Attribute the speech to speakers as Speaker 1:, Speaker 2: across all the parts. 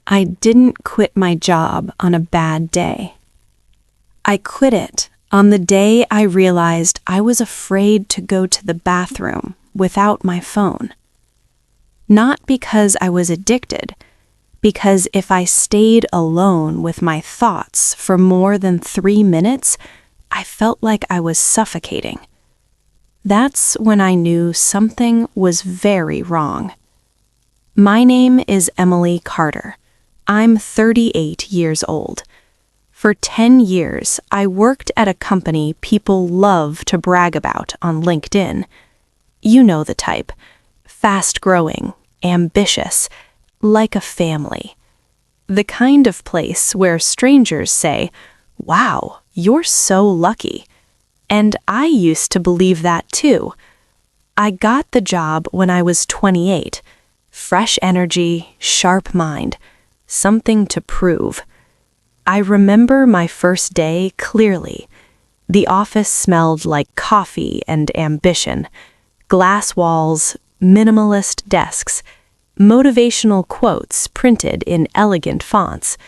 Speaker 1: I didn't quit my job on a bad day. I quit it on the day I realized I was afraid to go to the bathroom without my phone. Not because I was addicted, because if I stayed alone with my thoughts for more than 3 minutes, I felt like I was suffocating. That's when I knew something was very wrong. My name is Emily Carter. I'm 38 years old. For 10 years, I worked at a company people love to brag about on LinkedIn. You know the type. Fast-growing, ambitious, like a family. The kind of place where strangers say, "Wow, you're so lucky." And I used to believe that too. I got the job when I was 28. Fresh energy, sharp mind, something to prove. I remember my first day clearly. The office smelled like coffee and ambition. Glass walls, minimalist desks, motivational quotes printed in elegant fonts.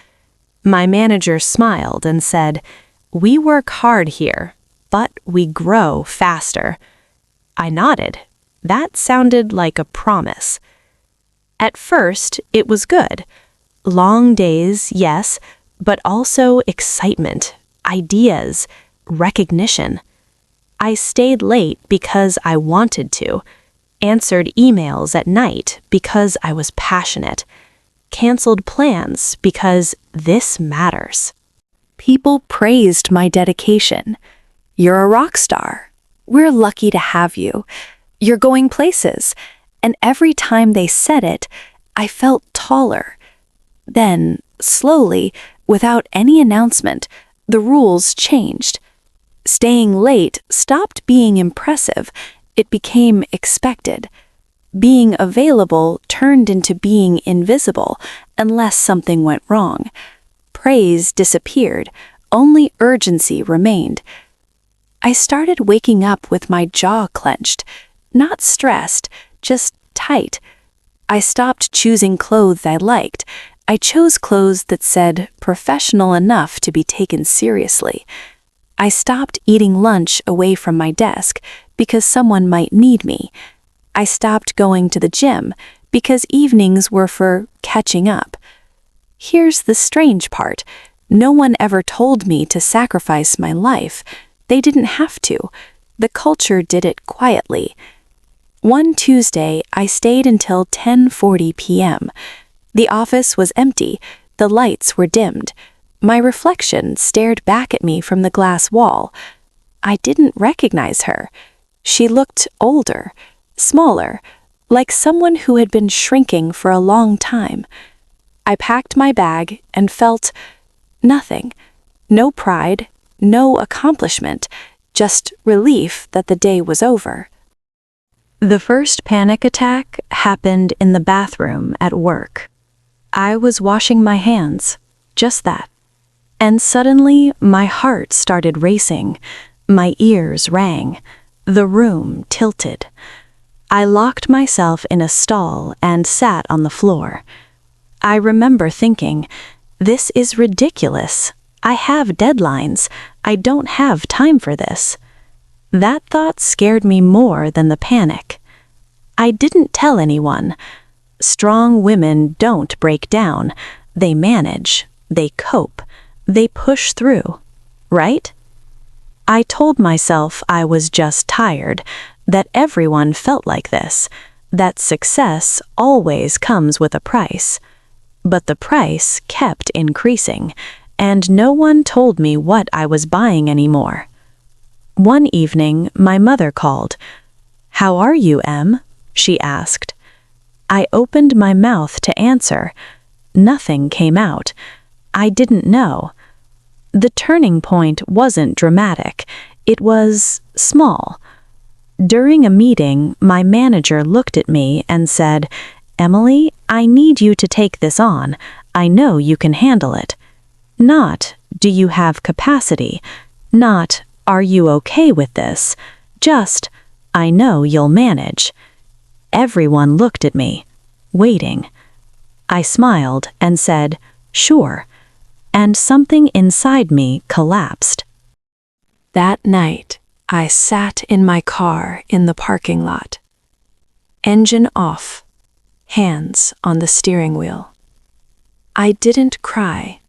Speaker 1: My manager smiled and said, "We work hard here, but we grow faster." I nodded. That sounded like a promise. At first, it was good. Long days, yes, but also excitement, ideas, recognition. I stayed late because I wanted to, answered emails at night because I was passionate, canceled plans because this matters. People praised my dedication. "You're a rock star. We're lucky to have you. You're going places." And every time they said it, I felt taller. Then, slowly, without any announcement, the rules changed. Staying late stopped being impressive. It became expected. Being available turned into being invisible unless something went wrong. Praise disappeared. Only urgency remained. I started waking up with my jaw clenched, not stressed, just tight. I stopped choosing clothes I liked. I chose clothes that said professional enough to be taken seriously. I stopped eating lunch away from my desk because someone might need me. I stopped going to the gym because evenings were for catching up. Here's the strange part. No one ever told me to sacrifice my life. They didn't have to. The culture did it quietly. One Tuesday, I stayed until 10:40 p.m. The office was empty. The lights were dimmed. My reflection stared back at me from the glass wall. I didn't recognize her. She looked older, smaller, like someone who had been shrinking for a long time. I packed my bag and felt nothing. No pride, no accomplishment, just relief that the day was over. The first panic attack happened in the bathroom at work. I was washing my hands, just that. And suddenly my heart started racing. My ears rang. The room tilted. I locked myself in a stall and sat on the floor. I remember thinking, this is ridiculous. I have deadlines. I don't have time for this. That thought scared me more than the panic. I didn't tell anyone. Strong women don't break down. They manage. They cope. They push through. Right? I told myself I was just tired, that everyone felt like this, that success always comes with a price. But the price kept increasing, and no one told me what I was buying anymore. One evening, my mother called. "How are you, Em?" she asked. I opened my mouth to answer. Nothing came out. I didn't know. The turning point wasn't dramatic. It was small. During a meeting, my manager looked at me and said, "Emily, I need you to take this on. I know you can handle it." Not, "Do you have capacity?" Not, "Are you okay with this?" Just, "I know you'll manage." Everyone looked at me, waiting. I smiled and said, "Sure," and something inside me collapsed. That night, I sat in my car in the parking lot. Engine off, hands on the steering wheel. I didn't cry.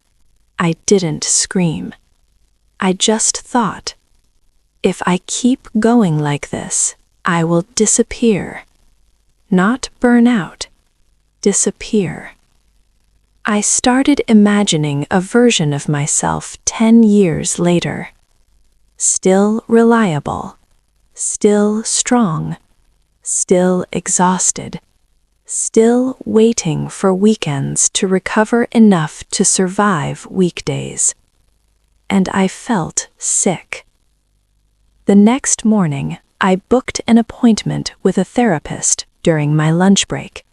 Speaker 1: I didn't scream. I just thought, if I keep going like this, I will disappear. Not burn out, disappear. I started imagining a version of myself 10 years later. Still reliable, still strong, still exhausted, still waiting for weekends to recover enough to survive weekdays. And I felt sick. The next morning, I booked an appointment with a therapist during my lunch break.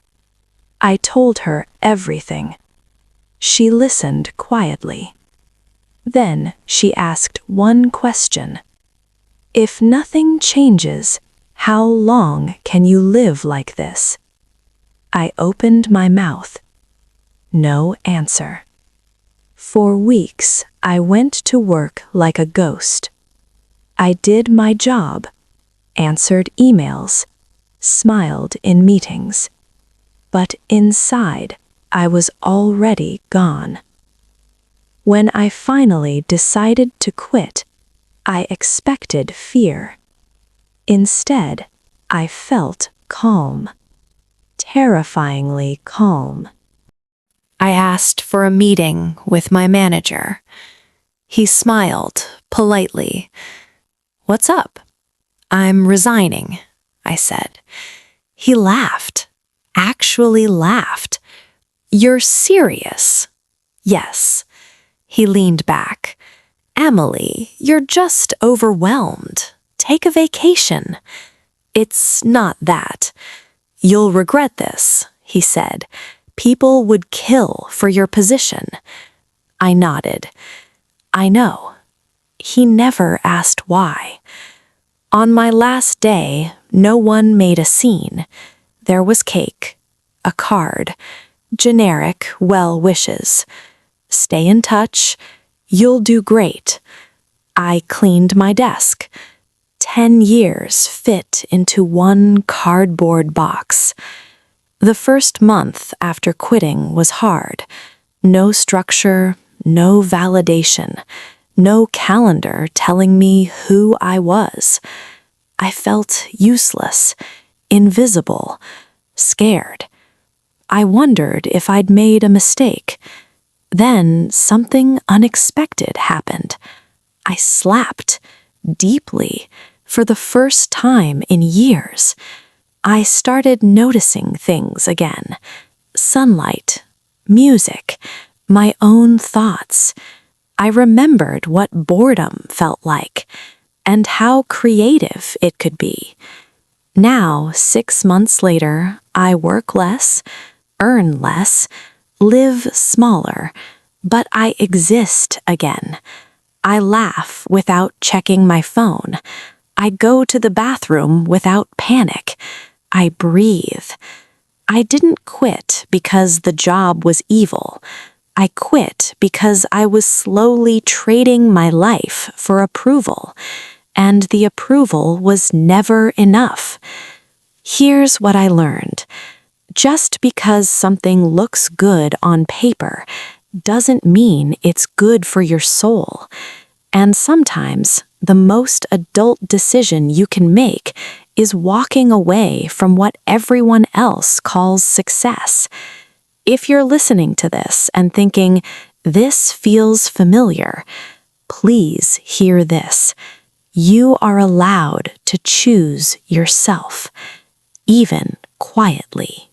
Speaker 1: I told her everything. She listened quietly. Then she asked one question. If nothing changes, how long can you live like this? I opened my mouth. No answer. For weeks, I went to work like a ghost. I did my job, answered emails, smiled in meetings. But inside, I was already gone. When I finally decided to quit, I expected fear. Instead, I felt calm. Terrifyingly calm. I asked for a meeting with my manager. He smiled politely. "What's up?" "I'm resigning," I said. He laughed, actually laughed. "You're serious?" "Yes." He leaned back. "Emily, you're just overwhelmed. Take a vacation." "It's not that. You'll regret this," he said. "People would kill for your position." I nodded. "I know." He never asked why. On my last day, no one made a scene. There was cake, a card, generic well wishes. "Stay in touch. You'll do great." I cleaned my desk. 10 years fit into one cardboard box. The first month after quitting was hard. No structure, no validation, no calendar telling me who I was. I felt useless, invisible, scared. I wondered if I'd made a mistake. Then something unexpected happened. I slapped, deeply, for the first time in years. I started noticing things again. Sunlight, music, my own thoughts. I remembered what boredom felt like, and how creative it could be. Now, 6 months later, I work less, earn less, live smaller, but I exist again. I laugh without checking my phone. I go to the bathroom without panic. I breathe. I didn't quit because the job was evil. I quit because I was slowly trading my life for approval, and the approval was never enough. Here's what I learned. Just because something looks good on paper doesn't mean it's good for your soul. And sometimes the most adult decision you can make is walking away from what everyone else calls success. If you're listening to this and thinking, "This feels familiar," please hear this. You are allowed to choose yourself, even quietly.